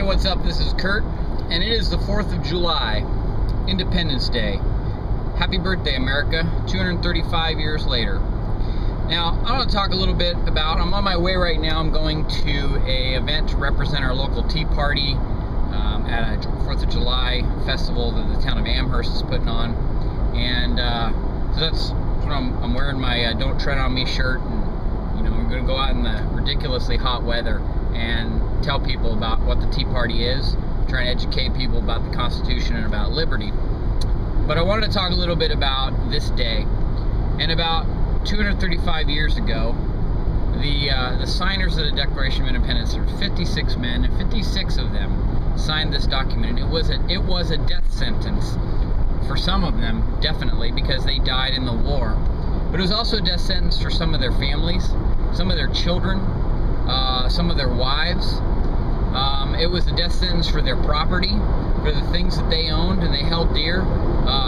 what's up? This is Kurt, and it is the 4th of July, Independence Day. Happy birthday, America, 235 years later. Now, I want to talk a little bit about, I'm on my way right now. I'm going to an event to represent our local Tea Party at a 4th of July festival that the town of Amherst is putting on. And so that's what I'm wearing my Don't Tread on Me shirt, and I'm going to go out in the ridiculously hot weather and tell people about what the Tea Party is, try and educate people about the Constitution and about liberty. But I wanted to talk a little bit about this day. And about 235 years ago, the signers of the Declaration of Independence are 56 men, and 56 of them signed this document. And it was a death sentence for some of them, definitely, because they died in the war. But it was also a death sentence for some of their families, some of their children, some of their wives. It was a death sentence for their property, for the things that they owned and they held dear.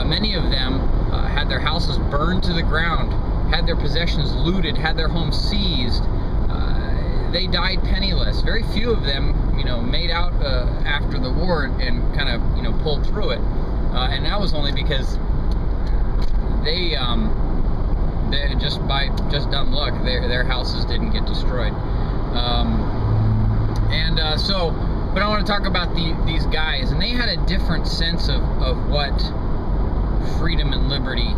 Many of them had their houses burned to the ground, had their possessions looted, had their homes seized. They died penniless. Very few of them, made out after the war and kind of, pulled through it. And that was only because they just dumb luck, their houses didn't get destroyed. But I want to talk about these guys, and they had a different sense of what freedom and liberty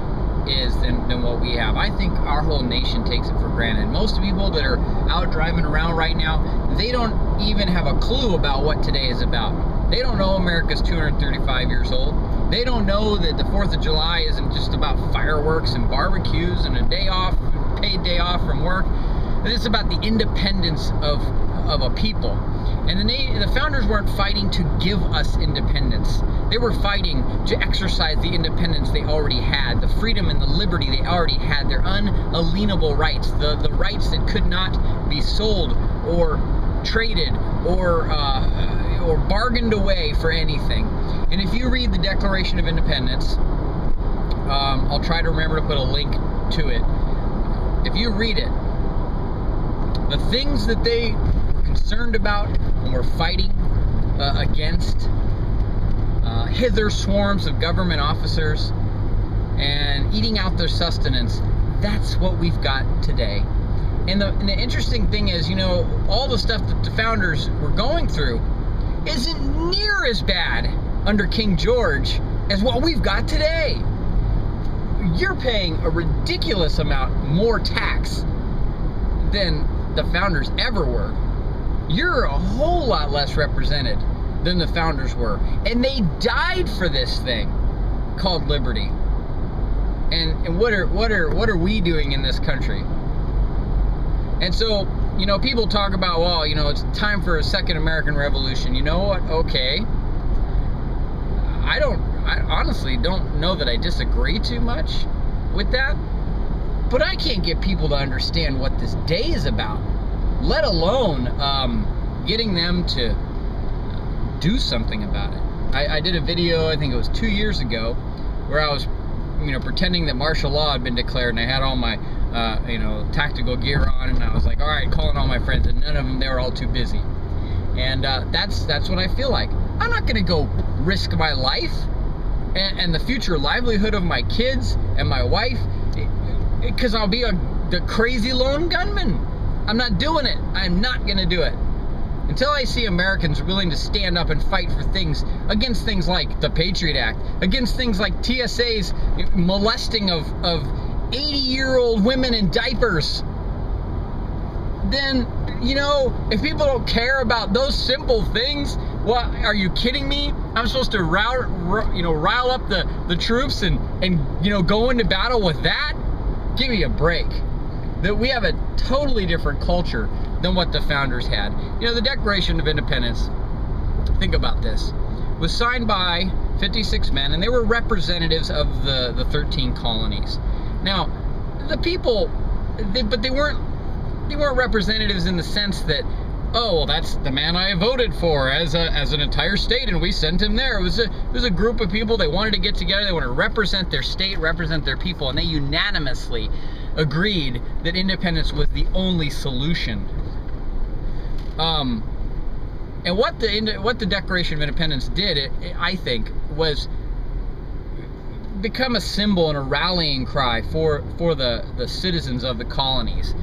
is than what we have. I think our whole nation takes it for granted. Most people that are out driving around right now, they don't even have a clue about what today is about. They don't know America's 235 years old. They don't know that the 4th of July isn't just about fireworks and barbecues and a day off, paid day off from work. It's about the independence of a people. And the founders weren't fighting to give us independence. They were fighting to exercise the independence they already had, the freedom and the liberty they already had, their unalienable rights, the rights that could not be sold or traded or bargained away for anything. And if you read the Declaration of Independence, I'll try to remember to put a link to it. If you read it, the things that they were concerned about and were fighting against, hither swarms of government officers and eating out their sustenance, that's what we've got today. And the interesting thing is, all the stuff that the founders were going through isn't near as bad under King George as what we've got today. You're paying a ridiculous amount more tax than the founders ever were. You're a whole lot less represented than the founders were, and they died for this thing called liberty. And what are we doing in this country? And so, people talk about, well, it's time for a second American Revolution. You know what? Okay. I honestly don't know that I disagree too much with that, but I can't get people to understand what this day is about, let alone getting them to do something about it. I did a video, I think it was 2 years ago, where I was pretending that martial law had been declared, and I had all my tactical gear on, and I was like, all right, calling all my friends, and none of them, they were all too busy. And that's what I feel like. I'm not gonna go risk my life and the future livelihood of my kids and my wife because I'll be the crazy lone gunman. I'm not doing it. I'm not gonna do it until I see Americans willing to stand up and fight for things, against things like the Patriot Act, against things like TSA's molesting of 80-year-old women in diapers. Then, if people don't care about those simple things, what, are you kidding me? I'm supposed to rile up the troops and go into battle with that? Give me a break. That we have a totally different culture than what the founders had. The Declaration of Independence, think about this, was signed by 56 men, and they were representatives of the 13 colonies. Now, the people, they weren't representatives in the sense that, oh, well, that's the man I voted for as an entire state, and we sent him there. It was a group of people. They wanted to get together. They wanted to represent their state, represent their people, and they unanimously agreed that independence was the only solution. And what the Declaration of Independence did, I think, was become a symbol and a rallying cry for the citizens of the colonies,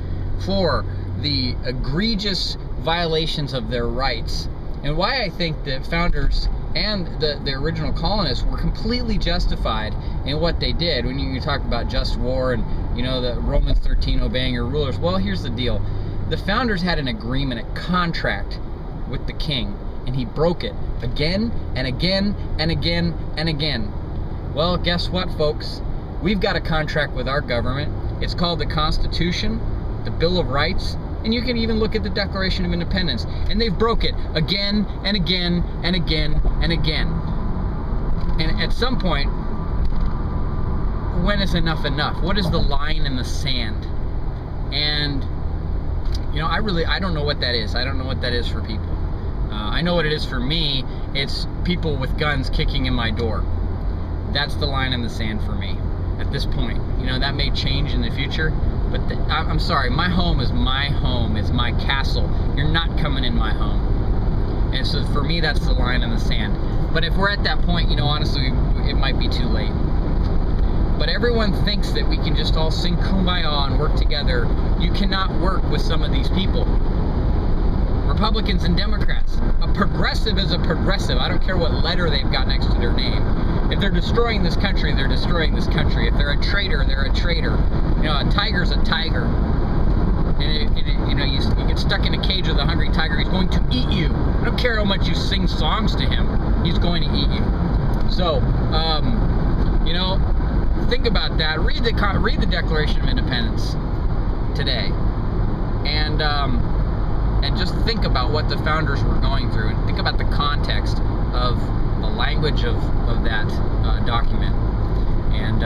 for the egregious violations of their rights, and why I think the founders and the original colonists were completely justified in what they did. When you talk about just war and, you know, the Romans 13 obeying your rulers, well, here's the deal. The founders had an agreement, a contract with the king, and he broke it again and again and again and again. Well, guess what, folks? We've got a contract with our government. It's called the Constitution, the Bill of Rights, and you can even look at the Declaration of Independence. And they've broke it again and again and again and again. And at some point, when is enough enough? What is the line in the sand? And, you know, I don't know what that is. I don't know what that is for people. I know what it is for me. It's people with guns kicking in my door. That's the line in the sand for me at this point. You know, that may change in the future, but I'm sorry, my home is my home. It's my castle. You're not coming in my home. And so for me, that's the line in the sand. But if we're at that point, you know, honestly, it might be too late. But everyone thinks that we can just all sing Kumbaya and work together. You cannot work with some of these people. Republicans and Democrats. A progressive is a progressive. I don't care what letter they've got next to their name. If they're destroying this country, they're destroying this country. If they're a traitor, they're a traitor. You know, a tiger's a tiger. And you know, you get stuck in a cage with a hungry tiger, he's going to eat you. I don't care how much you sing songs to him, he's going to eat you. So, you know, think about that. Read the Declaration of Independence today, and just think about what the founders were going through, and think about the context of the language of that document. And